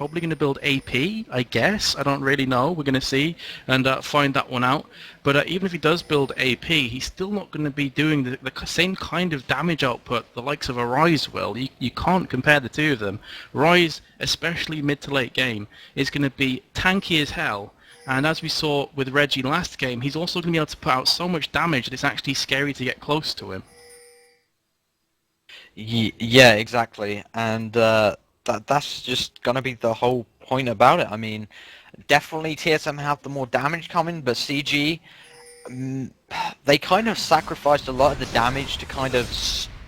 probably going to build AP, I guess. I don't really know. We're going to see and find that one out. But even if he does build AP, he's still not going to be doing the same kind of damage output the likes of a Ryze will. You can't compare the two of them. Ryze, especially mid to late game, is going to be tanky as hell. And as we saw with Reggie last game, he's also going to be able to put out so much damage that it's actually scary to get close to him. Yeah, exactly, and that's just gonna be the whole point about it. I mean, definitely TSM have the more damage coming, but CG, they kind of sacrificed a lot of the damage to kind of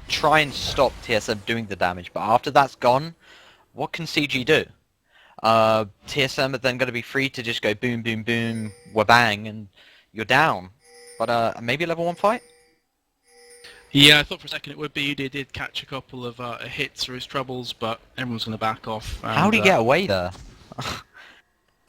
try and stop TSM doing the damage. But after that's gone, what can CG do? TSM are then going to be free to just go boom, boom, boom, wabang, and you're down. But maybe a level 1 fight? Yeah, I thought for a second it would be. He did catch a couple of hits through his troubles, but everyone's going to back off. And, how did he get away there?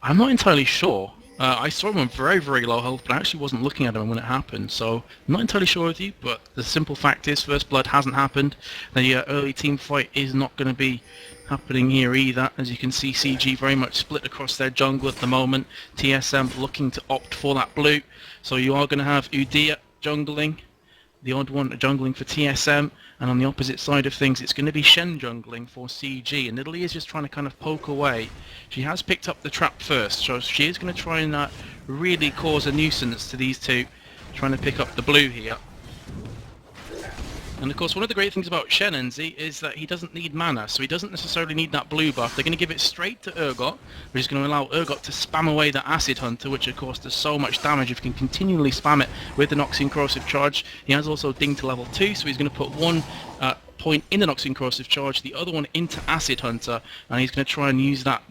I'm not entirely sure. I saw him on very, very low health, but I actually wasn't looking at him when it happened, so I'm not entirely sure with you, but the simple fact is First Blood hasn't happened. The early team fight is not going to be happening here either. As you can see, CG very much split across their jungle at the moment. TSM looking to opt for that blue, so you are going to have Udyr jungling, the odd one jungling for TSM, and on the opposite side of things it's going to be Shen jungling for CG, and Italy is just trying to kind of poke away. She has picked up the trap first, so she is going to try and really cause a nuisance to these two, trying to pick up the blue here. And of course, one of the great things about Shen NZ is that he doesn't need mana, so he doesn't necessarily need that blue buff. They're going to give it straight to Urgot, which is going to allow Urgot to spam away the Acid Hunter, which of course does so much damage if he can continually spam it with the Noxian Corrosive Charge. He has also Ding to level 2, so he's going to put one point in the Noxian Corrosive Charge, the other one into Acid Hunter, and he's going to try and use that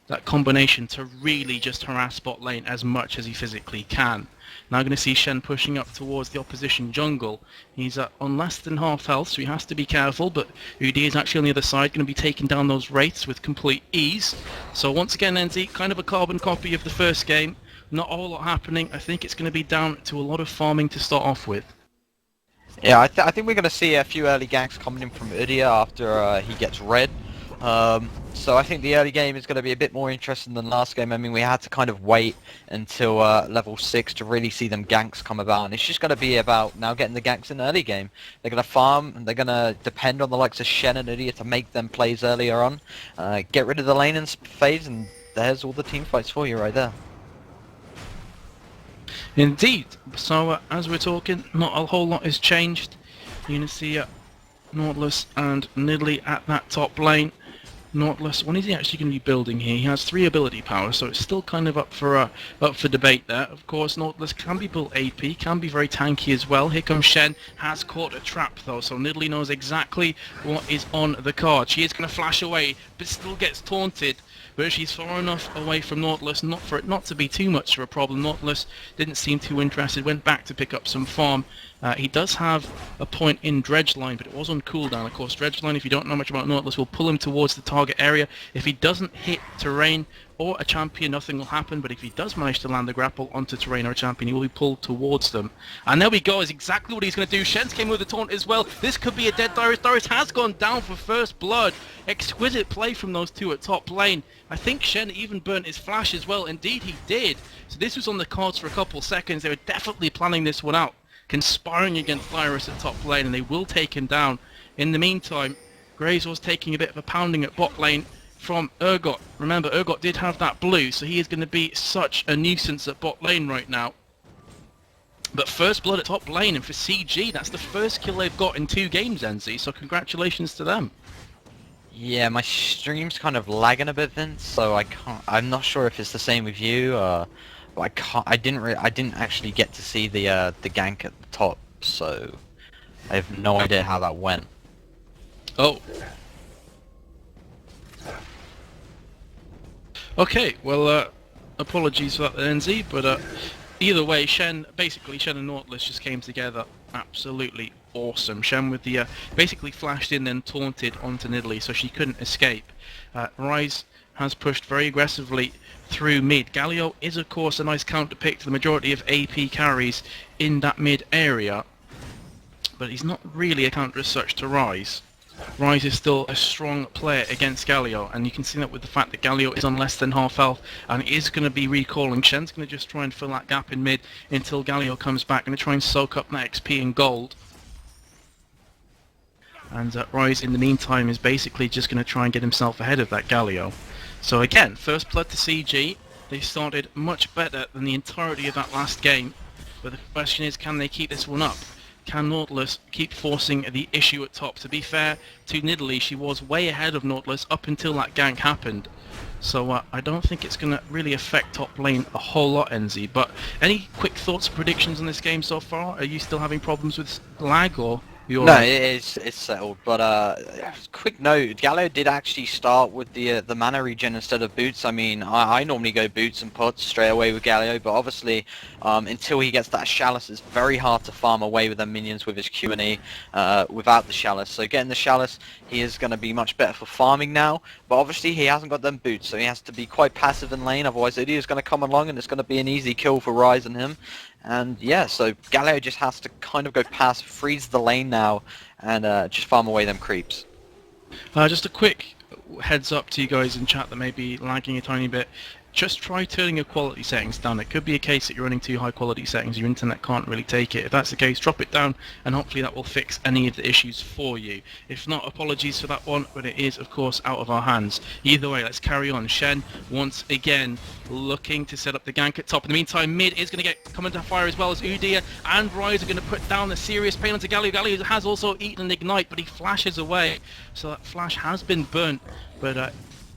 that combination to really just harass bot lane as much as he physically can. Now going to see Shen pushing up towards the opposition jungle. He's on less than half health, so he has to be careful, but Udyr is actually on the other side, going to be taking down those wraiths with complete ease. So once again, NZ, kind of a carbon copy of the first game. Not a whole lot happening. I think it's going to be down to a lot of farming to start off with. Yeah, I think we're going to see a few early ganks coming in from Udyr after he gets red. So I think the early game is going to be a bit more interesting than last game. I mean, we had to kind of wait until level 6 to really see them ganks come about, and it's just going to be about now getting the ganks in the early game. They're going to farm, and they're going to depend on the likes of Shen and Udyr to make them plays earlier on. Get rid of the lane phase, and there's all the team fights for you right there. Indeed. So as we're talking, not a whole lot has changed. You're going to see Nautilus and Nidalee at that top lane. Nautilus, when is he actually going to be building here? He has 3 ability powers, so it's still kind of up for debate there. Of course, Nautilus can be built AP, can be very tanky as well. Here comes Shen, has caught a trap though, so Nidalee knows exactly what is on the card. She is going to flash away, but still gets taunted. But she's far enough away from Nautilus not for it not to be too much of a problem. Nautilus didn't seem too interested, went back to pick up some farm. He does have a point in Dredge Line, but it was on cooldown. Of course, Dredge Line, if you don't know much about Nautilus, will pull him towards the target area. If he doesn't hit terrain or a champion, nothing will happen, but if he does manage to land the grapple onto terrain or a champion, he will be pulled towards them. And there we go, is exactly what he's going to do. Shen's came with a taunt as well. This could be a dead Darius. Darius has gone down for first blood. Exquisite play from those two at top lane. I think Shen even burnt his flash as well. Indeed he did. So this was on the cards for a couple seconds. They were definitely planning this one out, conspiring against Darius at top lane, and they will take him down. In the meantime, Graves was taking a bit of a pounding at bot lane from Urgot. Remember, Urgot did have that blue, so he is going to be such a nuisance at bot lane right now. But first blood at top lane, and for CG, that's the first kill they've got in 2 games, NZ, so congratulations to them. Yeah, my stream's kind of lagging a bit, Vince, so I'm not sure if it's the same with you, but I didn't actually get to see the gank at the top, so I have no idea how that went. Oh. Okay, well, apologies for that, NZ, but either way, basically Shen and Nautilus just came together absolutely awesome. Shen with the, basically flashed in then taunted onto Nidalee, so she couldn't escape. Ryze has pushed very aggressively through mid. Galio is of course a nice counter pick to the majority of AP carries in that mid area, but he's not really a counter as such to Ryze. Rise is still a strong player against Galio, and you can see that with the fact that Galio is on less than half health and is going to be recalling. Shen's going to just try and fill that gap in mid until Galio comes back, going to try and soak up that XP and gold. And Rise in the meantime is basically just going to try and get himself ahead of that Galio. So again, first blood to CG. They started much better than the entirety of that last game, but the question is, can they keep this one up? Can Nautilus keep forcing the issue at top? To be fair to Nidalee, she was way ahead of Nautilus up until that gank happened. So I don't think it's going to really affect top lane a whole lot, NZ. But any quick thoughts, predictions on this game so far? Are you still having problems with lag, or you're No, right? it's settled. But quick note: Gallo did actually start with the mana regen instead of boots. I mean, I normally go boots and pots straight away with Gallo, but obviously until he gets that chalice, it's very hard to farm away with the minions with his Q and E without the chalice. So getting the chalice, he is going to be much better for farming now. But obviously he hasn't got them boots, so he has to be quite passive in lane. Otherwise, Idiot's going to come along and it's going to be an easy kill for Rise and him. And yeah, so Gallo just has to kind of go past, freeze the lane now, and just farm away them creeps. Just a quick heads up to you guys in chat that may be lagging a tiny bit. Just try turning your quality settings down. It could be a case that you're running too high quality settings, your internet can't really take it. If that's the case, drop it down and hopefully that will fix any of the issues for you. If not, apologies for that one, but it is of course out of our hands. Either way, let's carry on. Shen once again looking to set up the gank at top. In the meantime, mid is going to get come into fire as well as Udyr and Rise are going to put down the serious pain onto Galio. Galio has also eaten an ignite, but he flashes away, so that flash has been burnt, but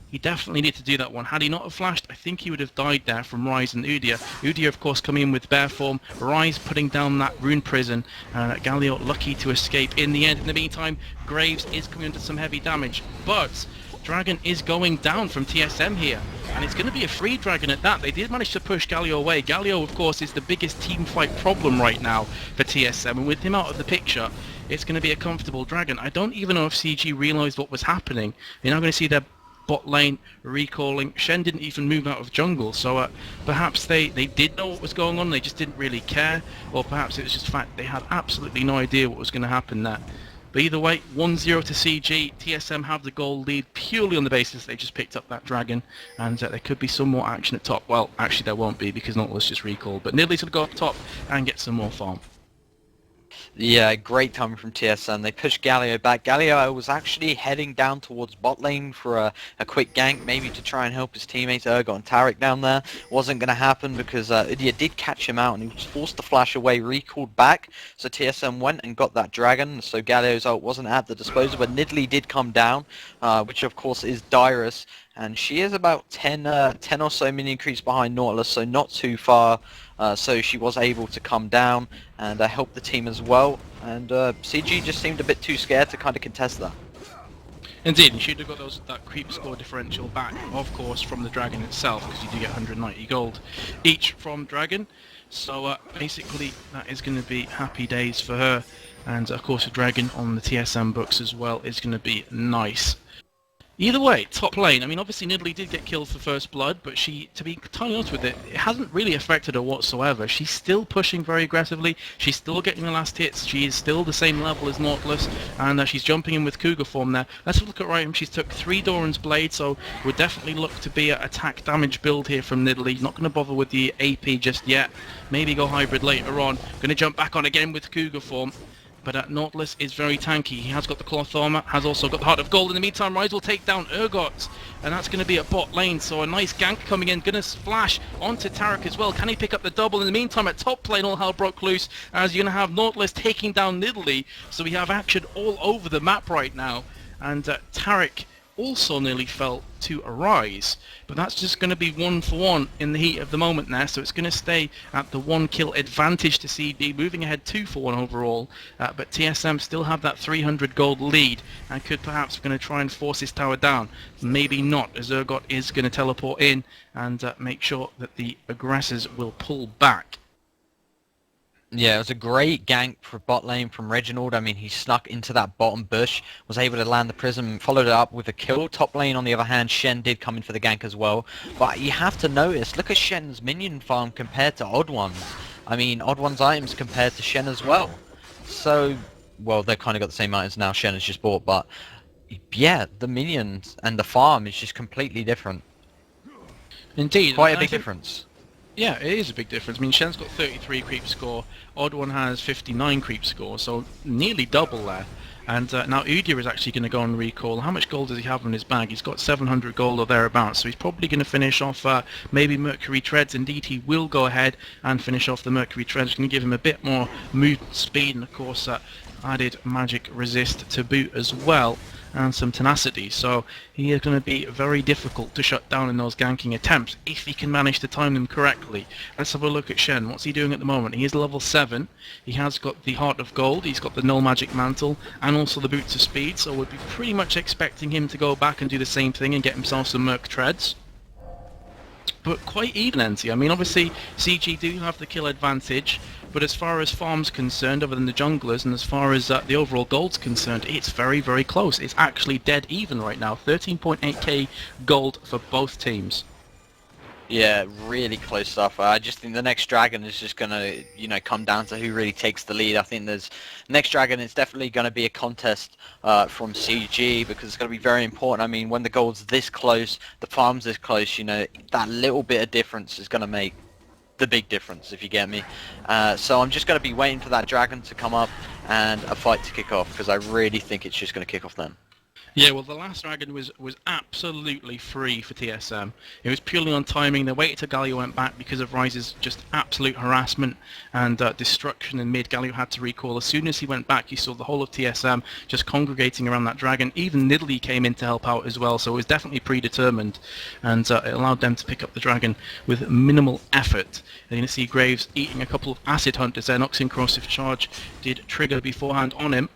he definitely needed to do that one. Had he not have flashed, I think he would have died there from Rise and Udyr. Udyr, of course, coming in with bear form. Rise putting down that rune prison. Galio lucky to escape in the end. In the meantime, Graves is coming into some heavy damage. But Dragon is going down from TSM here. And it's going to be a free Dragon at that. They did manage to push Galio away. Galio, of course, is the biggest team fight problem right now for TSM. And with him out of the picture, it's going to be a comfortable Dragon. I don't even know if CG realised what was happening. You're now going to see their bot lane recalling. Shen didn't even move out of jungle, so perhaps they did know what was going on, they just didn't really care, or perhaps it was just fact they had absolutely no idea what was going to happen there. But either way, 1-0 to CG. TSM have the goal lead purely on the basis they just picked up that Dragon, and there could be some more action at top. Well, actually there won't be because Nautilus just recalled, but Nidalee's going to go up top and get some more farm. Yeah, great timing from TSM. They pushed Galio back. Galio was actually heading down towards bot lane for a quick gank, maybe to try and help his teammates Urgot and Tarek down there. Wasn't going to happen because Udyr did catch him out and he was forced to flash away, recalled back. So TSM went and got that dragon. So Galio's ult wasn't at the disposal, but Nidalee did come down, which of course is Dyrus. And she is about 10 or so minion creeps behind Nautilus, so not too far. So she was able to come down and help the team as well. And CG just seemed a bit too scared to kind of contest that. Indeed, you should have got that creep score differential back, of course, from the Dragon itself, because you do get 190 gold each from Dragon. So basically, that is going to be happy days for her. And of course, a Dragon on the TSM books as well is going to be nice. Either way, top lane, I mean, obviously Nidalee did get killed for first blood, but she, to be totally honest with it, it hasn't really affected her whatsoever. She's still pushing very aggressively, she's still getting the last hits, she is still the same level as Nautilus, and she's jumping in with Cougar form there. Let's have a look at Rhyme. She's took 3 Doran's Blade, so we'll definitely look to be an attack damage build here from Nidalee. Not going to bother with the AP just yet, maybe go hybrid later on. Going to jump back on again with Cougar form. But Nautilus is very tanky. He has got the cloth armor, has also got the Heart of Gold. In the meantime, Rise will take down Urgot, and that's going to be a bot lane. So a nice gank coming in, going to splash onto Tarek as well. Can he pick up the double? In the meantime, at top lane, all hell broke loose, as you're going to have Nautilus taking down Nidalee. So we have action all over the map right now, and Tarek also nearly fell to a Rise, but that's just going to be 1-for-1 in the heat of the moment there, so it's going to stay at the 1 kill advantage to CD, moving ahead 2-for-1 overall, but TSM still have that 300 gold lead and could perhaps going to try and force his tower down. Maybe not, as Urgot is going to teleport in and make sure that the aggressors will pull back. Yeah, it was a great gank for bot lane from Reginald. I mean, he snuck into that bottom bush, was able to land the prism, followed it up with a kill. Top lane, on the other hand, Shen did come in for the gank as well. But you have to notice, look at Shen's minion farm compared to Odd One's. I mean, Odd One's items compared to Shen as well. So, well, they've kind of got the same items now Shen has just bought, but yeah, the minions and the farm is just completely different. Indeed. Quite a I big think difference. Yeah, it is a big difference. I mean, Shen's got 33 creep score, Odd One has 59 creep score, so nearly double there. And now Udyr is actually going to go on recall. How much gold does he have in his bag? He's got 700 gold or thereabouts, so he's probably going to finish off maybe Mercury Treads. Indeed, he will go ahead and finish off the Mercury Treads. It's going to give him a bit more movement speed, and of course added magic resist to boot as well, and some tenacity, so he is going to be very difficult to shut down in those ganking attempts if he can manage to time them correctly. Let's have a look at Shen. What's he doing at the moment? He is level 7, he has got the Heart of Gold, he's got the Null Magic Mantle, and also the Boots of Speed, so we'd be pretty much expecting him to go back and do the same thing and get himself some Merc Treads. But quite even, NC. I mean, obviously, CG do have the kill advantage, but as far as farm's concerned, other than the junglers, and as far as the overall gold's concerned, it's very, very close. It's actually dead even right now. 13.8k gold for both teams. Yeah, really close stuff. I just think the next dragon is just gonna, come down to who really takes the lead. I think next dragon is definitely gonna be a contest from CG, because it's gonna be very important. I mean, when the gold's this close, the farm's this close, that little bit of difference is gonna make the big difference, if you get me. So I'm just gonna be waiting for that dragon to come up and a fight to kick off, because I really think it's just gonna kick off then. Yeah, well, the last dragon was absolutely free for TSM. It was purely on timing. They waited till Galio went back because of Ryze's just absolute harassment and destruction in mid. Galio had to recall. As soon as he went back, you saw the whole of TSM just congregating around that dragon. Even Nidalee came in to help out as well, so it was definitely predetermined, and it allowed them to pick up the dragon with minimal effort. And you're going to see Graves eating a couple of Acid Hunters there. Noxian Corrosive Charge did trigger beforehand on him.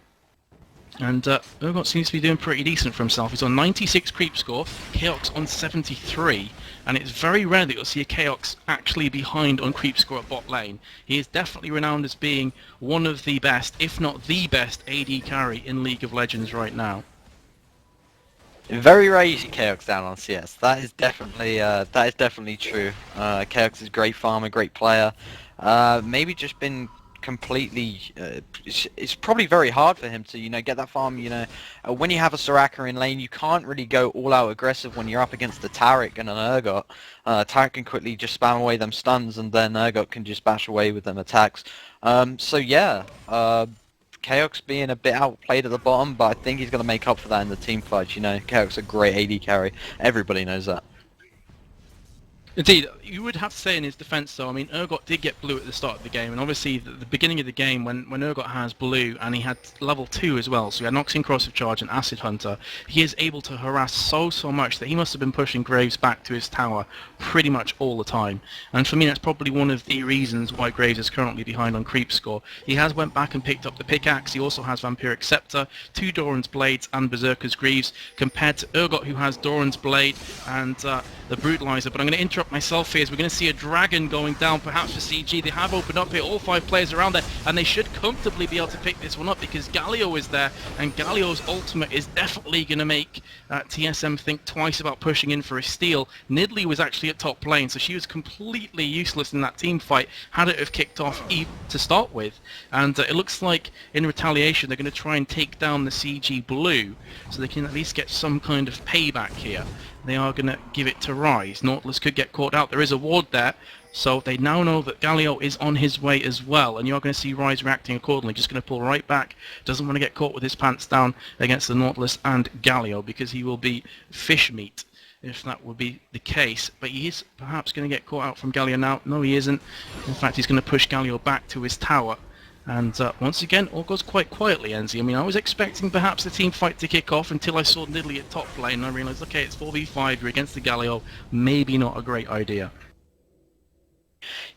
And Urgot seems to be doing pretty decent for himself. He's on 96 creep score, Chaox on 73, and it's very rare that you'll see a Chaox actually behind on creep score at bot lane. He is definitely renowned as being one of the best, if not the best, AD carry in League of Legends right now. Very rare you see Chaox down on CS. That is definitely true. Chaox is a great farmer, great player. Maybe just been completely it's probably very hard for him to get that farm. When you have a Soraka in lane, you can't really go all out aggressive when you're up against the Taric and an Urgot. Taric can quickly just spam away them stuns, and then Urgot can just bash away with them attacks. So yeah, Chaox being a bit outplayed at the bottom, but I think he's going to make up for that in the team fight. Chaox is a great AD carry, everybody knows that. Indeed, you would have to say in his defence though, I mean, Urgot did get blue at the start of the game, and obviously the beginning of the game when Urgot has blue, and he had level 2 as well, so he had Noxian Corrosive Charge and Acid Hunter, he is able to harass so much that he must have been pushing Graves back to his tower pretty much all the time. And for me, that's probably one of the reasons why Graves is currently behind on creep score. He has went back and picked up the pickaxe, he also has Vampiric Scepter, 2 Doran's Blades and Berserker's Greaves, compared to Urgot, who has Doran's Blade and the Brutalizer. But I'm going to interrupt myself here, as we're going to see a dragon going down perhaps for CG. They have opened up here, all 5 players around there, and they should comfortably be able to pick this one up because Galio is there, and Galio's ultimate is definitely going to make TSM think twice about pushing in for a steal. Nidalee was actually at top lane, so she was completely useless in that team fight had it have kicked off to start with, and it looks like in retaliation they're going to try and take down the CG blue so they can at least get some kind of payback here. They are going to give it to Ryze. Nautilus could get caught out. There is a ward there, so they now know that Galio is on his way as well, and you're going to see Ryze reacting accordingly. Just going to pull right back. Doesn't want to get caught with his pants down against the Nautilus and Galio, because he will be fish meat if that would be the case. But he is perhaps going to get caught out from Galio now. No, he isn't. In fact, he's going to push Galio back to his tower. And once again, all goes quite quietly, Enzi. I mean, I was expecting perhaps the team fight to kick off until I saw Nidalee at top lane, and I realised, okay, it's 4v5, you're against the Galio, maybe not a great idea.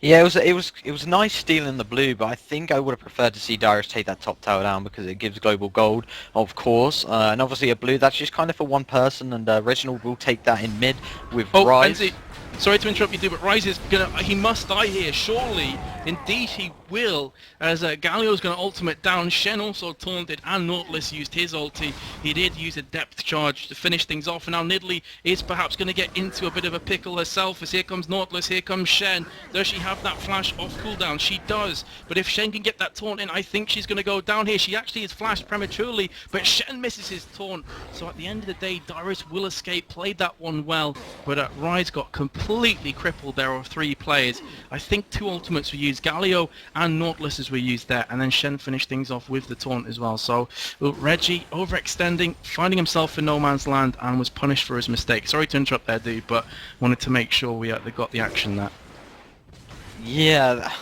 Yeah, it was nice stealing the blue, but I think I would have preferred to see Darius take that top tower down because it gives global gold, of course, and obviously a blue that's just kind of for one person, and Reginald will take that in mid with Ryze. Enzi, sorry to interrupt you, but Ryze is he must die here. Surely Indeed he will, as Galio's going to ultimate down. Shen also taunted, and Nautilus used his ulti. He did use a depth charge to finish things off, and now Nidalee is perhaps going to get into a bit of a pickle herself, as here comes Nautilus, here comes Shen. Does she have that flash off cooldown? She does, but if Shen can get that taunt in, I think she's going to go down here. She actually is flashed prematurely, but Shen misses his taunt. So at the end of the day, Dyrus will escape, played that one well, but Ryze got completely crippled there of 3 players. I think 2 ultimates were used, Galio and Nautilus's were used there, and then Shen finished things off with the taunt as well. So Reggie overextending, finding himself in no man's land, and was punished for his mistake. Sorry to interrupt there, dude, but wanted to make sure we they got the action there. Yeah,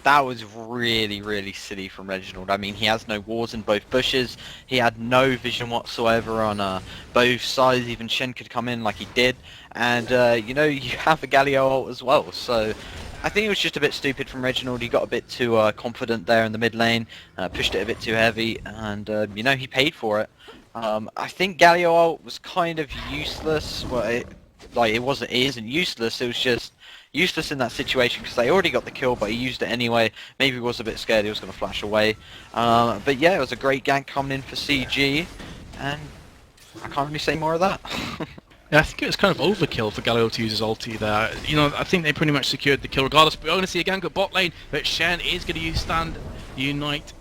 that was really, really silly from Reginald. I mean, he has no wards in both bushes. He had no vision whatsoever on both sides. Even Shen could come in like he did. And, you know, you have a Galio ult as well. So I think it was just a bit stupid from Reginald. He got a bit too confident there in the mid lane, pushed it a bit too heavy, and, you know, he paid for it. I think Galio ult was kind of useless. Well, it isn't useless. It was just useless in that situation because they already got the kill, but he used it anyway. Maybe he was a bit scared he was going to flash away. But yeah, it was a great gank coming in for CG, and I can't really say more of that. Yeah, I think it was kind of overkill for Galio to use his ulti there. You know, I think they pretty much secured the kill regardless, but we're going to see a gank at bot lane, but Shen is going to use Stand Unite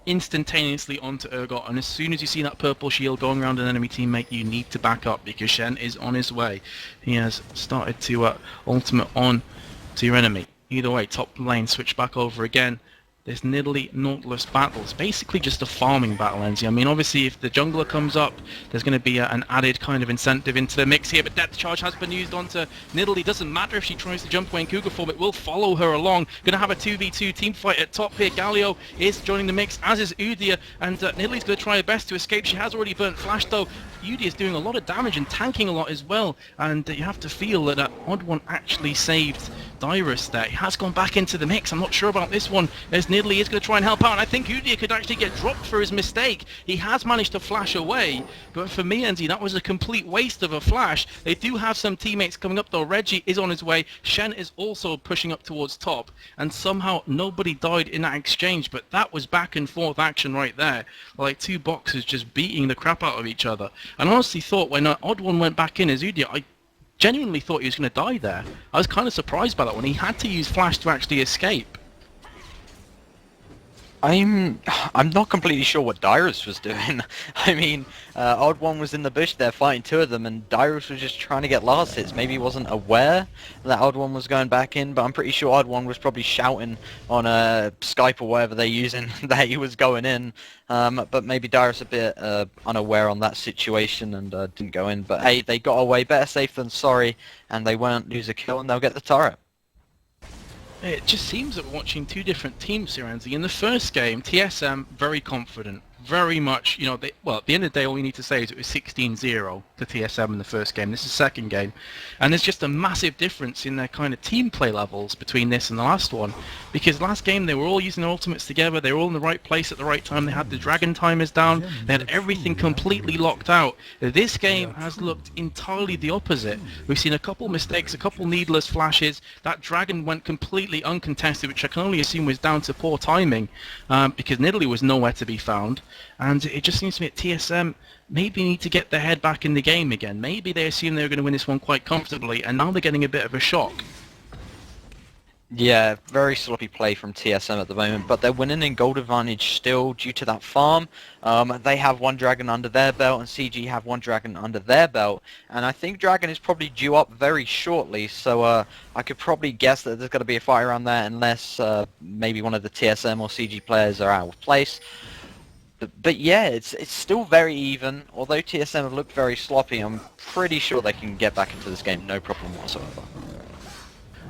instantaneously onto Urgot, and as soon as you see that purple shield going around an enemy teammate, you need to back up because Shen is on his way. He has started to ultimate on to your enemy. Either way, top lane switch back over again. This Nidalee Nautilus battle is basically just a farming battle, Enzi. I mean, obviously, if the jungler comes up, there's going to be an added kind of incentive into the mix here, but Depth Charge has been used onto Nidalee. Doesn't matter if she tries to jump away in Cougar form, it will follow her along. Going to have a 2v2 team fight at top here. Galio is joining the mix, as is Udyr, and Nidalee's going to try her best to escape. She has already burnt Flash, though. Udyr is doing a lot of damage and tanking a lot as well, and you have to feel that Odd One actually saved Dyrus there. He has gone back into the mix. I'm not sure about this one, as Nidalee is going to try and help out, and I think Udyr could actually get dropped for his mistake. He has managed to flash away, but for me, Enzi, that was a complete waste of a flash. They do have some teammates coming up though. Reggie is on his way. Shen is also pushing up towards top, and somehow nobody died in that exchange, but that was back and forth action right there. Like 2 boxers just beating the crap out of each other. And I honestly thought when Odd One went back in as Udyr, I genuinely thought he was going to die there. I was kind of surprised by that one. He had to use flash to actually escape. I'm not completely sure what Dyrus was doing. I mean, Odd One was in the bush there fighting 2 of them, and Dyrus was just trying to get last hits. Maybe he wasn't aware that Odd One was going back in, but I'm pretty sure Odd One was probably shouting on Skype or whatever they're using that he was going in. But maybe Dyrus a bit unaware on that situation and didn't go in. But hey, they got away, better safe than sorry, and they won't lose a kill, and they'll get the turret. It just seems that we're watching 2 different teams here, Andy. In the first game, TSM very confident, very much, you know, well, at the end of the day, all you need to say is it was 16-0 to TSM in the first game. This is the second game, and there's just a massive difference in their kind of team play levels between this and the last one, because last game they were all using their ultimates together, they were all in the right place at the right time, they had the dragon timers down, they had everything completely locked out. This game has looked entirely the opposite. We've seen a couple mistakes, a couple needless flashes, that dragon went completely uncontested, which I can only assume was down to poor timing, because Nidalee was nowhere to be found. And it just seems to me that TSM maybe need to get their head back in the game again. Maybe they assumed they were going to win this one quite comfortably, and now they're getting a bit of a shock. Yeah, very sloppy play from TSM at the moment, but they're winning in gold advantage still due to that farm. They have 1 dragon under their belt, and CG have 1 dragon under their belt, and I think dragon is probably due up very shortly, so I could probably guess that there's going to be a fight around there unless maybe one of the TSM or CG players are out of place. But yeah, it's still very even. Although TSM have looked very sloppy, I'm pretty sure they can get back into this game no problem whatsoever.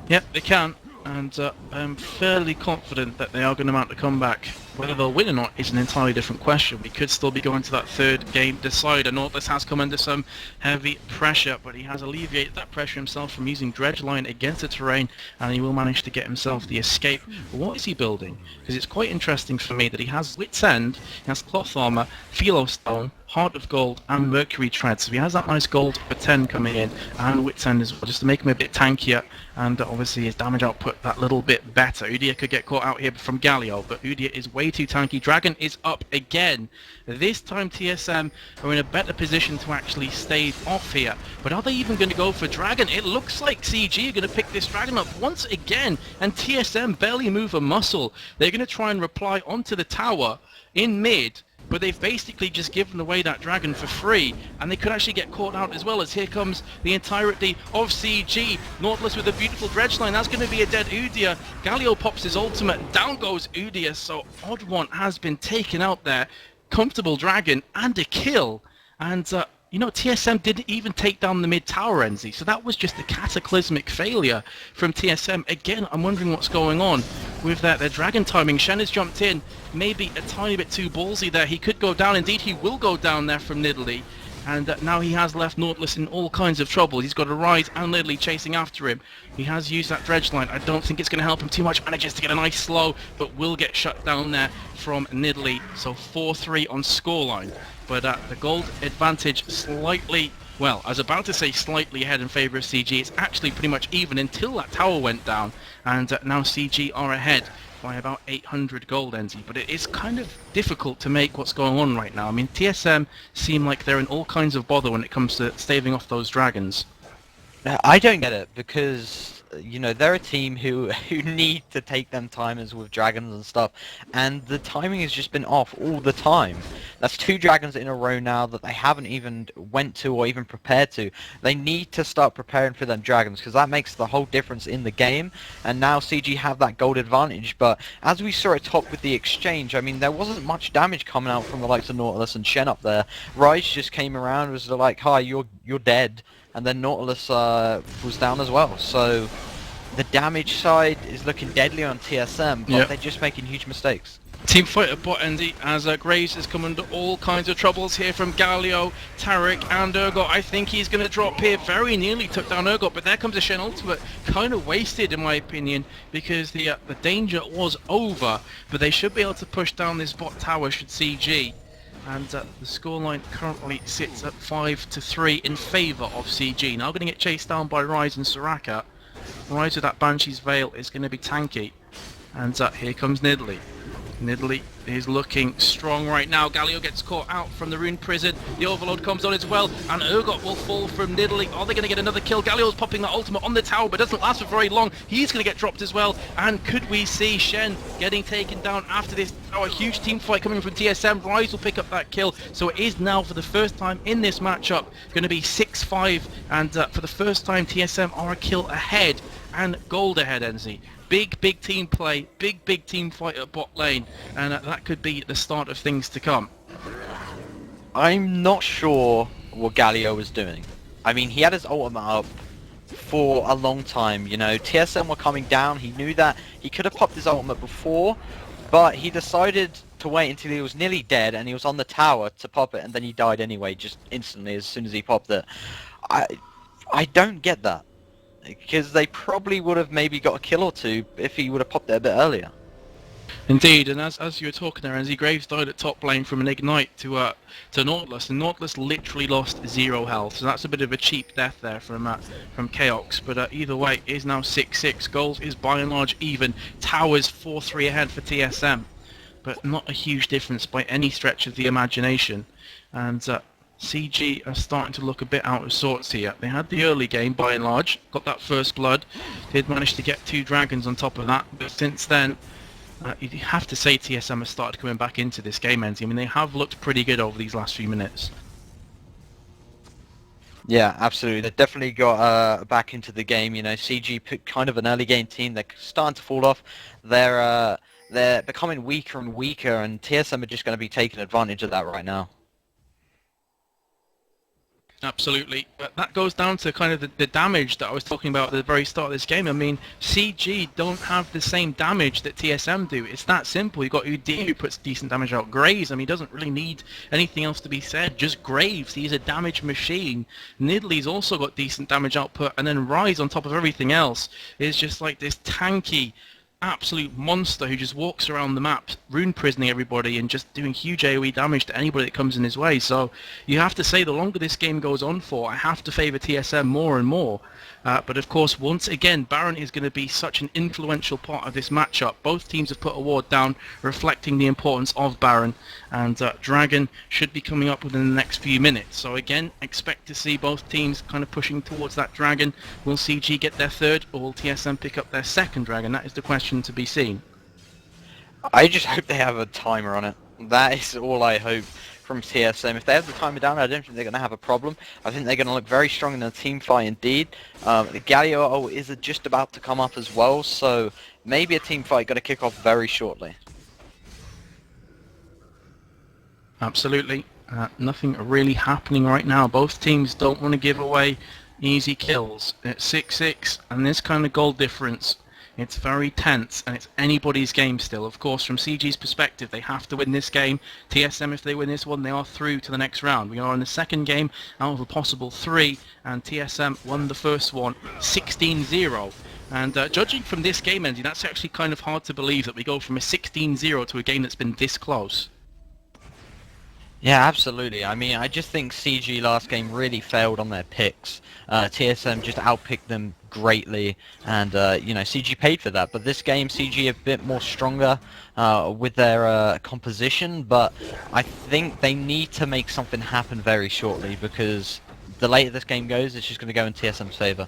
Yep, they can, and I'm fairly confident that they are going to mount a comeback Whether they'll win or not is an entirely different question. We could still be going to that third game decider. Nautilus has come under some heavy pressure, but he has alleviated that pressure himself from using Dredge Line against the terrain, and he will manage to get himself the escape. But what is he building? Because it's quite interesting for me that he has Wit's End, he has Cloth Armor, Philo Stone, Heart of Gold, and Mercury Tread. So he has that nice gold for 10 coming in, and Wit's End as well, just to make him a bit tankier, and obviously his damage output that little bit better. Udia could get caught out here from Galio, but Udia is way too tanky. Dragon is up again. This time TSM are in a better position to actually stave off here. But are they even going to go for Dragon? It looks like CG are going to pick this Dragon up once again, and TSM barely move a muscle. They're going to try and reply onto the tower in mid, but they've basically just given away that Dragon for free, and they could actually get caught out as well, as here comes the entirety of CG. Nautilus with a beautiful Dredge Line, that's going to be a dead Udia. Galio pops his ultimate, down goes Udia, so Odd One has been taken out there. Comfortable Dragon and a kill, and you know, TSM didn't even take down the mid tower, Enzi, so that was just a cataclysmic failure from TSM. Again, I'm wondering what's going on with their Dragon timing. Shen has jumped in, maybe a tiny bit too ballsy there. He could go down, indeed he will go down there from Nidalee, and now he has left Nautilus in all kinds of trouble. He's got a Rise and Nidalee chasing after him. He has used that Dredge Line. I don't think it's going to help him too much. Manages to get a nice slow, but will get shut down there from Nidalee. So 4-3 on scoreline. But the gold advantage slightly, well, I was about to say slightly ahead in favour of CG. It's actually pretty much even until that tower went down, and now CG are ahead by about 800 gold, Enzi. But it is kind of difficult to make what's going on right now. I mean, TSM seem like they're in all kinds of bother when it comes to staving off those dragons. I don't get it, because you know, they're a team who need to take them timers with dragons and stuff, and the timing has just been off all the time. That's 2 dragons in a row now that they haven't even went to or even prepared to. They need to start preparing for them dragons, because that makes the whole difference in the game, and now CG have that gold advantage. But as we saw at top with the exchange, I mean, there wasn't much damage coming out from the likes of Nautilus and Shen up there. Rise just came around, was like, hi, you're dead, and then Nautilus was down as well. So the damage side is looking deadly on TSM, but they're just making huge mistakes. Team fighter bot, Andy, as Graves has come under all kinds of troubles here from Galio, Taric and Urgot. I think he's going to drop here. Very nearly took down Urgot, but there comes a Shen ultimate. Kind of wasted, in my opinion, because the danger was over. But they should be able to push down this bot tower should CG. And the scoreline currently sits at 5-3 in favour of CG. Now going to get chased down by Rise and Soraka. Rise with that Banshee's Veil is going to be tanky. And here comes Nidalee. Nidalee is looking strong right now. Galio gets caught out from the Rune Prison. The Overload comes on as well, and Urgot will fall from Nidalee. Are they going to get another kill? Galio's popping that ultimate on the tower, but doesn't last for very long. He's going to get dropped as well. And could we see Shen getting taken down after this? A huge team fight coming from TSM. Rise will pick up that kill. So it is now, for the first time in this matchup, going to be 6-5. And for the first time, TSM are a kill ahead and gold ahead, Enzi. Big team play, big team fight at bot lane, and that could be the start of things to come. I'm not sure what Galio was doing. I mean, he had his ultimate up for a long time, you know. TSM were coming down, he knew that. He could have popped his ultimate before, but he decided to wait until he was nearly dead and he was on the tower to pop it, and then he died anyway, just instantly as soon as he popped it. I don't get that, because they probably would have maybe got a kill or two if he would have popped it a bit earlier. Indeed, and as you were talking there, Enzi, Graves died at top lane from an Ignite to Nautilus, and Nautilus literally lost 0 health, so that's a bit of a cheap death there from Chaos. But either way, it is now 6-6. Gold is by and large even. Towers 4-3 ahead for TSM, but not a huge difference by any stretch of the imagination. And CG are starting to look a bit out of sorts here. They had the early game by and large, got that first blood, did manage to get 2 dragons on top of that, but since then you have to say TSM has started coming back into this game, Enzi. I mean, they have looked pretty good over these last few minutes. Yeah, absolutely. They definitely got back into the game. You know, CG picked kind of an early game team. They're starting to fall off. They're becoming weaker and weaker, and TSM are just going to be taking advantage of that right now. Absolutely. But that goes down to kind of the damage that I was talking about at the very start of this game. I mean, CG don't have the same damage that TSM do. It's that simple. You've got UD who puts decent damage out. Graves, I mean, he doesn't really need anything else to be said. Just Graves. He's a damage machine. Nidley's also got decent damage output. And then Rise on top of everything else is just like this tanky absolute monster who just walks around the map rune prisoning everybody and just doing huge AoE damage to anybody that comes in his way. So you have to say the longer this game goes on for, I have to favour TSM more and more. But of course, once again, Baron is going to be such an influential part of this matchup. Both teams have put a ward down, reflecting the importance of Baron, and Dragon should be coming up within the next few minutes. So again, expect to see both teams kind of pushing towards that Dragon. Will CG get their third, or will TSM pick up their second Dragon? That is the question to be seen. I just hope they have a timer on it. That is all I hope from TSM. If they have the timer down, I don't think they're going to have a problem. I think they're going to look very strong in the team fight indeed. The Galio is just about to come up as well, so maybe a team fight going to kick off very shortly. Absolutely. Nothing really happening right now. Both teams don't want to give away easy kills. It's 6-6, and this kind of goal difference, it's very tense, and it's anybody's game still. Of course, from CG's perspective, they have to win this game. TSM, if they win this one, they are through to the next round. We are in the second game out of a possible 3, and TSM won the first one 16-0. And judging from this game ending, that's actually kind of hard to believe that we go from a 16-0 to a game that's been this close. Yeah, absolutely. I mean, I just think CG last game really failed on their picks. TSM just outpicked them greatly, and you know, CG paid for that. But this game, CG a bit more stronger with their composition, but I think they need to make something happen very shortly, because the later this game goes, it's just going to go in TSM's favour.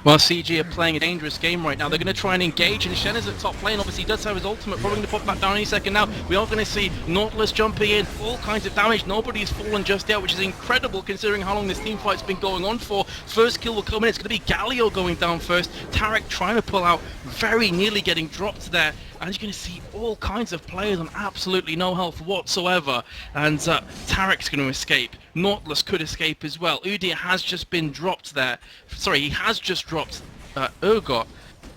Well, CG are playing a dangerous game right now. They're going to try and engage, and Shen is at top lane. Obviously, he does have his ultimate, probably going to pop that down any second now. We are going to see Nautilus jumping in, all kinds of damage. Nobody's fallen just yet, which is incredible considering how long this team fight's been going on for. First kill will come in. It's going to be Galio going down first. Tarek trying to pull out, very nearly getting dropped there. And you're going to see all kinds of players on absolutely no health whatsoever. And Tarek's going to escape. Nautilus could escape as well. Udyr has just been dropped there. Sorry, he has just dropped Urgot.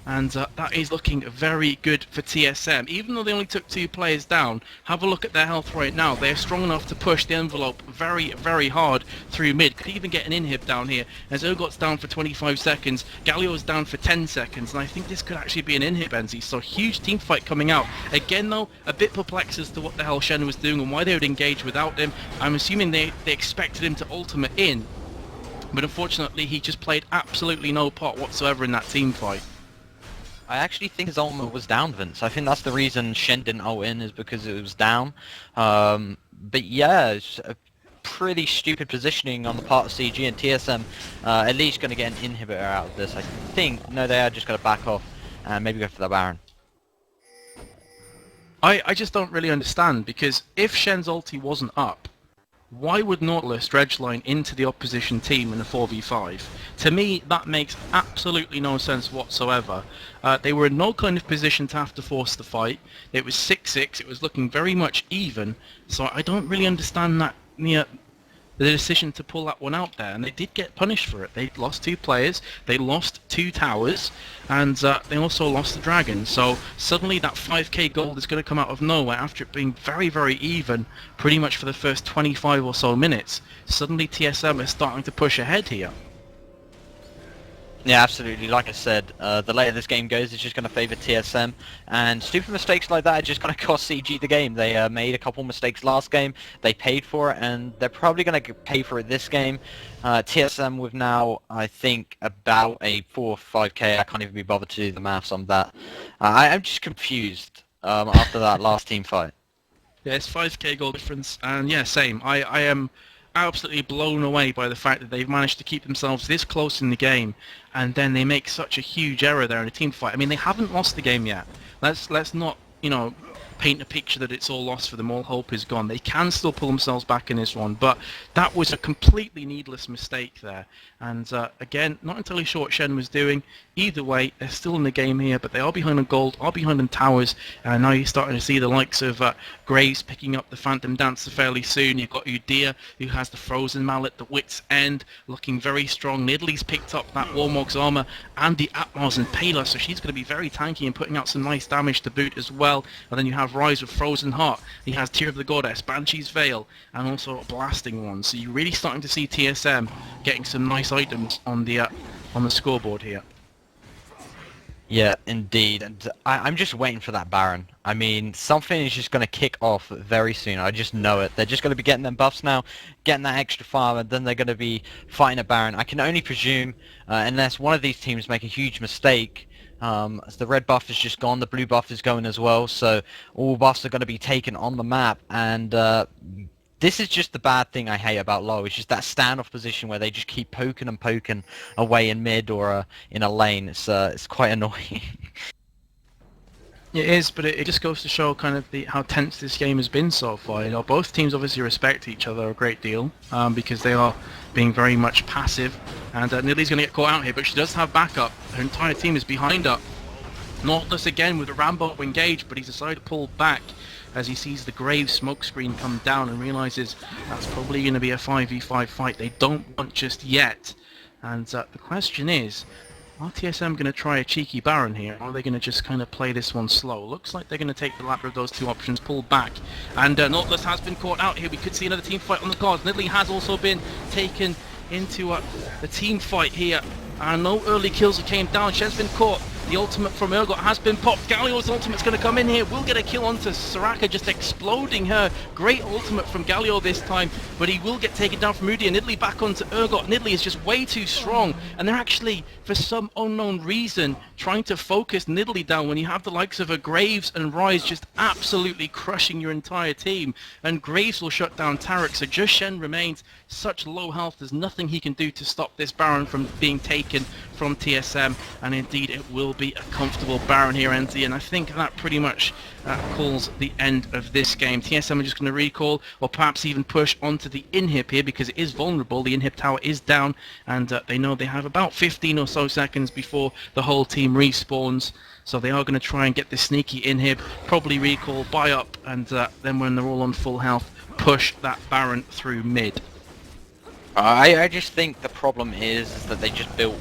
And that is looking very good for TSM. Even though they only took 2 players down, have a look at their health right now. They're strong enough to push the envelope very, very hard through mid. Could even get an inhib down here. As Urgot's down for 25 seconds, Galio's down for 10 seconds. And I think this could actually be an inhib, Enzi. So huge team fight coming out. Again though, a bit perplexed as to what the hell Shen was doing and why they would engage without him. I'm assuming they expected him to ultimate in. But unfortunately, he just played absolutely no part whatsoever in that team fight. I actually think his ultimate was down, Vince. I think that's the reason Shen didn't ult in, is because it was down. But yeah, it's a pretty stupid positioning on the part of CG, and TSM at least going to get an inhibitor out of this. I think, no, they are just going to back off and maybe go for the Baron. I just don't really understand, because if Shen's ulti wasn't up, why would Nautilus dredge line into the opposition team in a 4v5? To me, that makes absolutely no sense whatsoever. They were in no kind of position to have to force the fight. It was 6-6, it was looking very much even, so I don't really understand that the decision to pull that one out there, and they did get punished for it. They lost 2 players, they lost 2 towers, and they also lost the dragon. So suddenly that 5k gold is going to come out of nowhere after it being very, very even pretty much for the first 25 or so minutes. Suddenly TSM is starting to push ahead here. Yeah, absolutely. Like I said, the later this game goes, it's just going to favour TSM, and stupid mistakes like that are just going to cost CG the game. They made a couple mistakes last game, they paid for it, and they're probably going to pay for it this game. TSM with now, I think, about a 4 or 5k. I can't even be bothered to do the maths on that. I'm just confused after that last team fight. Yeah, it's 5k goal difference, and yeah, same. I am absolutely blown away by the fact that they've managed to keep themselves this close in the game, and then they make such a huge error there in a team fight. I mean, they haven't lost the game yet. Let's not, you know, paint a picture that it's all lost for them, all hope is gone. They can still pull themselves back in this one, but that was a completely needless mistake there. And again, not entirely sure what Shen was doing. Either way, they're still in the game here, but they are behind on gold, are behind on towers, and now you're starting to see the likes of Graves picking up the Phantom Dancer fairly soon. You've got Udyr, who has the Frozen Mallet, the Wit's End, looking very strong. Nidalee's picked up that Warmog's armor and the Atmos and Pela, so she's going to be very tanky and putting out some nice damage to boot as well. And then you have Rise with Frozen Heart, he has Tear of the Goddess, Banshee's Veil, and also a Blasting one. So you're really starting to see TSM getting some nice items on the scoreboard here. Yeah, indeed. And I'm just waiting for that Baron. I mean, something is just going to kick off very soon. I just know it. They're just going to be getting them buffs now, getting that extra farm, and then they're going to be fighting a Baron. I can only presume, unless one of these teams make a huge mistake, as the red buff is just gone, the blue buff is going as well, so all buffs are going to be taken on the map, and this is just the bad thing I hate about LoL. It's just that standoff position where they just keep poking and poking away in mid or in a lane. It's quite annoying. It is, but it just goes to show kind of how tense this game has been so far. You know, both teams obviously respect each other a great deal because they are being very much passive. And Nidalee's going to get caught out here, but she does have backup. Her entire team is behind her. Nautilus again with a Rambo engaged, but he's decided to pull back as he sees the Graves smoke screen come down and realizes that's probably going to be a 5v5 fight. They don't want just yet. And the question is, are TSM going to try a cheeky Baron here, or are they going to just kind of play this one slow? Looks like they're going to take the latter of those two options, pull back. And Nautilus has been caught out here. We could see another team fight on the cards. Nidalee has also been taken into the team fight here. No early kills came down. Shen's been caught. The ultimate from Urgot has been popped. Galio's ultimate's going to come in here. We'll get a kill onto Soraka, just exploding her. Great ultimate from Galio this time, but he will get taken down from Udyr. Nidalee back onto Urgot. Nidalee is just way too strong, and they're actually, for some unknown reason, trying to focus Nidalee down when you have the likes of a Graves and Rise just absolutely crushing your entire team. And Graves will shut down Taric, so just Shen remains such low health. There's nothing he can do to stop this Baron from being taken from TSM, and indeed it will be a comfortable Baron here, NZ, and I think that pretty much calls the end of this game. TSM are just going to recall, or perhaps even push onto the inhib here, because it is vulnerable. The inhib tower is down, and they know they have about 15 or so seconds before the whole team respawns. So they are going to try and get this sneaky inhib, probably recall, buy up, and then when they're all on full health, push that Baron through mid. I just think the problem is that they just built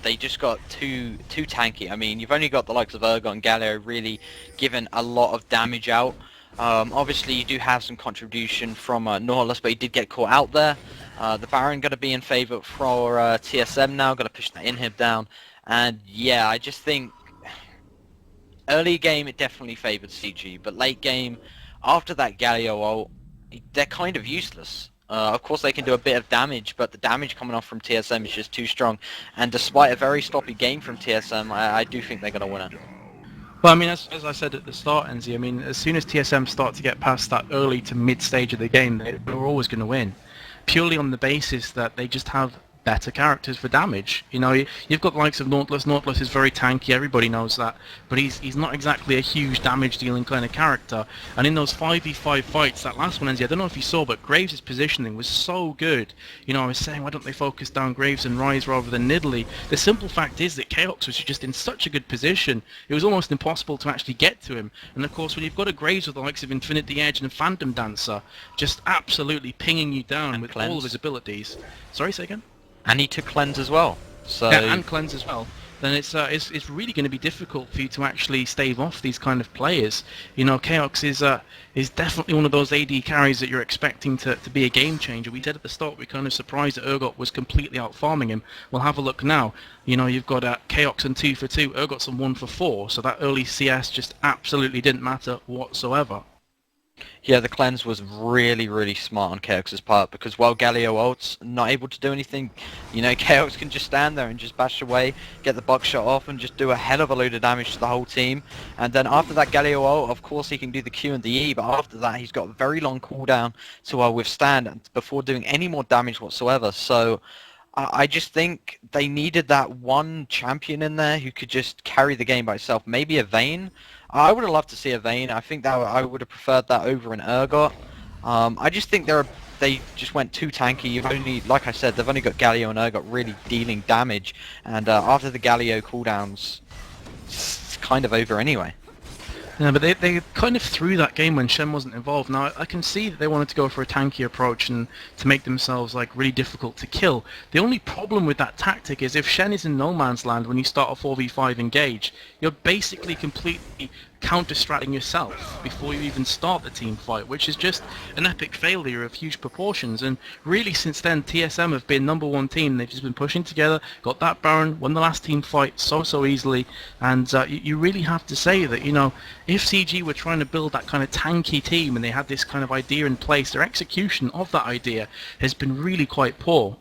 they just got too tanky. I mean, you've only got the likes of Urgot and Galio really giving a lot of damage out. Obviously you do have some contribution from Nautilus, but he did get caught out there. The Baron going to be in favour for TSM now, going to push that inhib down. And yeah, I just think early game it definitely favoured CG, but late game, after that Galio ult, they're kind of useless. Of course they can do a bit of damage, but the damage coming off from TSM is just too strong. And despite a very sloppy game from TSM, I do think they're going to win it. Well, I mean, as I said at the start, NZ, I mean, as soon as TSM start to get past that early to mid stage of the game, they're always going to win. Purely on the basis that they just have better characters for damage. You know, you've got the likes of Nautilus. Nautilus is very tanky, everybody knows that, but he's not exactly a huge damage dealing kind of character. And in those 5v5 fights, that last one, NZ, I don't know if you saw, but Graves' positioning was so good. You know, I was saying, why don't they focus down Graves and Rise rather than Nidalee? The simple fact is that Chaos was just in such a good position, it was almost impossible to actually get to him. And of course, when you've got a Graves with the likes of Infinity Edge and Phantom Dancer, just absolutely pinging you down and with all of his abilities. Sorry, say again? And he took cleanse as well. So yeah, and cleanse as well. Then it's really going to be difficult for you to actually stave off these kind of players. You know, Chaos is definitely one of those AD carries that you're expecting to be a game changer. We said at the start we're kind of surprised that Urgot was completely out farming him. We'll have a look now. You know, you've got Chaos on 2 for 2, Urgot's on 1 for 4, so that early CS just absolutely didn't matter whatsoever. Yeah, the cleanse was really, really smart on Chaos' part, because while Galio ult's not able to do anything, you know, Chaos can just stand there and just bash away, get the buckshot off, and just do a hell of a load of damage to the whole team. And then after that Galio ult, of course he can do the Q and the E, but after that he's got a very long cooldown to withstand before doing any more damage whatsoever. So I just think they needed that one champion in there who could just carry the game by itself. Maybe a Vayne. I would have loved to see a Vayne. I think that I would have preferred that over an Urgot. I just think they just went too tanky. You've only, like I said, they've only got Galio and Urgot really dealing damage, and after the Galio cooldowns, it's kind of over anyway. Yeah, but they kind of threw that game when Shen wasn't involved. Now, I can see that they wanted to go for a tanky approach and to make themselves like really difficult to kill. The only problem with that tactic is if Shen is in no man's land when you start a 4v5 engage, you're basically completely counter-stratting yourself before you even start the team fight, which is just an epic failure of huge proportions. And really since then TSM have been #1 team. They've just been pushing together, got that Baron, won the last team fight so easily, and you really have to say that, you know, if CG were trying to build that kind of tanky team and they had this kind of idea in place, their execution of that idea has been really quite poor.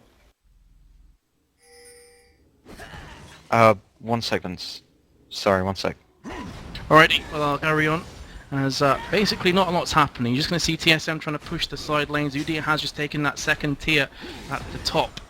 1 second. Sorry, 1 sec. Alrighty, well I'll carry on. As basically not a lot's happening. You're just going to see TSM trying to push the side lanes. Udyr has just taken that second tier at the top.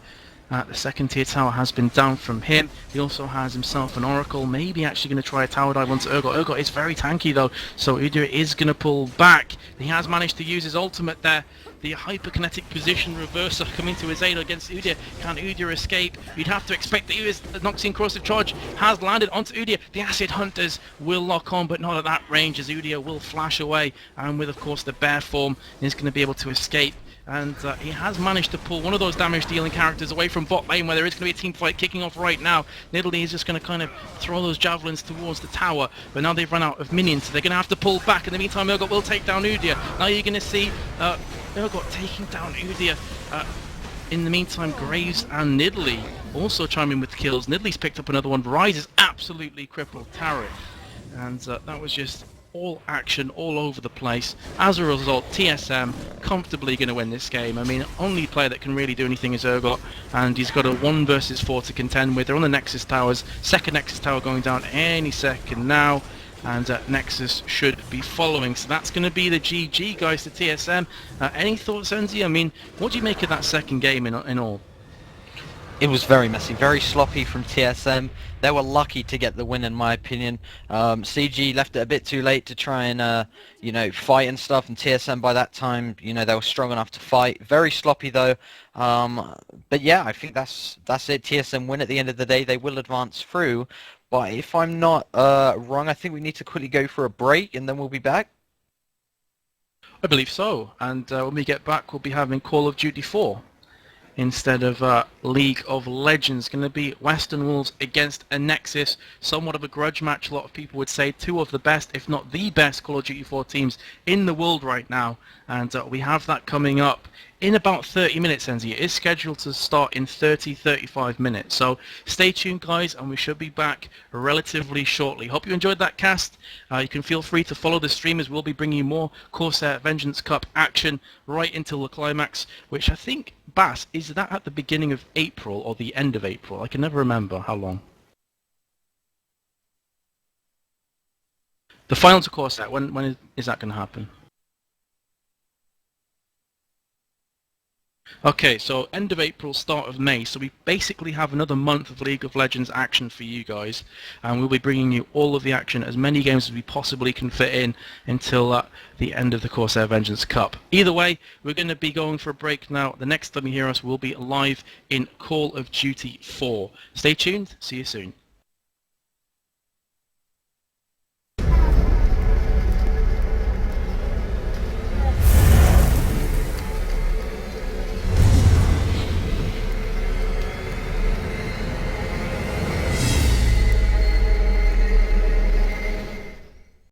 The second tier tower has been down from him. He also has himself an Oracle. Maybe actually going to try a tower dive onto Urgot. Urgot is very tanky though, so Udyr is going to pull back. He has managed to use his ultimate there. The hyperkinetic position reverser coming to his aid against Udyr. Can Udyr escape? You'd have to expect that Udyr's Noxian corrosive charge has landed onto Udyr. The Acid Hunters will lock on, but not at that range, as Udyr will flash away, and with of course the bear form is going to be able to escape. And he has managed to pull one of those damage-dealing characters away from bot lane, where there is going to be a team fight kicking off right now. Nidalee is just going to kind of throw those javelins towards the tower, but now they've run out of minions, so they're going to have to pull back. In the meantime, Urgot will take down Udyr. Now you're going to see Urgot taking down Udyr. In the meantime, Graves and Nidalee also chiming with kills. Nidalee's picked up another one. Ryze is absolutely crippled Taric. And that was just all action all over the place. As a result, TSM comfortably going to win this game. I mean, only player that can really do anything is Urgot, and he's got a 1 versus 4 to contend with. They're on the Nexus towers. Second Nexus tower going down any second now, and Nexus should be following. So that's going to be the GG, guys, to TSM. Any thoughts, Enzi? I mean, what do you make of that second game in all? It was very messy, very sloppy from TSM. They were lucky to get the win, in my opinion. CG left it a bit too late to try and, you know, fight and stuff, and TSM by that time, you know, they were strong enough to fight. Very sloppy though. But yeah, I think that's it. TSM win at the end of the day. They will advance through. But if I'm not wrong, I think we need to quickly go for a break, and then we'll be back. I believe so. And when we get back, we'll be having Call of Duty 4. Instead of League of Legends. Going to be Western Wolves against a Nexus. Somewhat of a grudge match, a lot of people would say. Two of the best, if not the best, Call of Duty 4 teams in the world right now. And we have that coming up in about 30 minutes, Enzi. It is scheduled to start in 35 minutes. So stay tuned, guys, and we should be back relatively shortly. Hope you enjoyed that cast. You can feel free to follow the stream, as we'll be bringing you more Corsair Vengeance Cup action right until the climax, which I think, Bass, is that at the beginning of April or the end of April? I can never remember how long. The final to Corsair, when is that going to happen? Okay, so end of April, start of May, so we basically have another month of League of Legends action for you guys, and we'll be bringing you all of the action, as many games as we possibly can fit in until the end of the Corsair Vengeance Cup. Either way, we're going to be going for a break now. The next time you hear us will be live in Call of Duty 4. Stay tuned, see you soon.